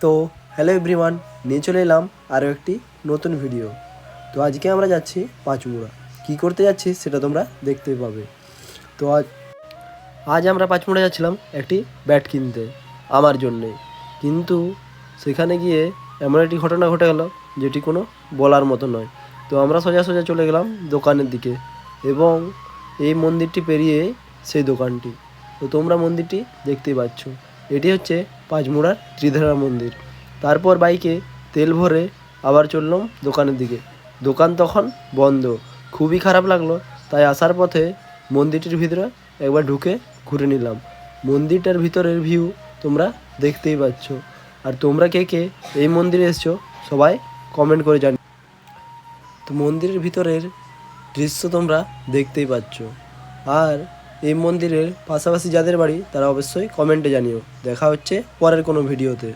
তো hello everyone, নিয়ে চলে এলাম আরও একটি নতুন ভিডিও। তো আজকে আমরা যাচ্ছি পাঁচমুড়া। কী করতে যাচ্ছি সেটা তোমরা দেখতেই পাবে। তো আজ আমরা পাঁচমুড়া যাচ্ছিলাম একটি ব্যাট কিনতে আমার জন্যে, কিন্তু সেখানে গিয়ে এমন একটি ঘটনা ঘটে গেল যেটি কোনো বলার মতো নয়। তো আমরা সোজা সোজা চলে গেলাম দোকানের দিকে, এবং এই মন্দিরটি পেরিয়ে সেই দোকানটি। তো তোমরা মন্দিরটি দেখতেই পাচ্ছ, এটি হচ্ছে পাঁচমুড়ার ত্রিধারা মন্দির। তারপর বাইকে তেল ভরে আবার চললাম দোকানের দিকে। দোকান তখন বন্ধ, খুবই খারাপ লাগলো। তাই আসার পথে মন্দিরটির ভিতরে একবার ঢুকে ঘুরে নিলাম। মন্দিরটার ভিতরের ভিউ তোমরা দেখতেই পাচ্ছ। আর তোমরা কে কে এই মন্দিরে এসছো সবাই কমেন্ট করে জানি। তো মন্দিরের ভিতরের দৃশ্য তোমরা দেখতেই পাচ্ছ। আর এই মন্দিরের পাশাপাশি যাদের বাড়ি তারা অবশ্যই কমেন্টে জানিও। দেখা হচ্ছে পরের কোনো ভিডিওতে।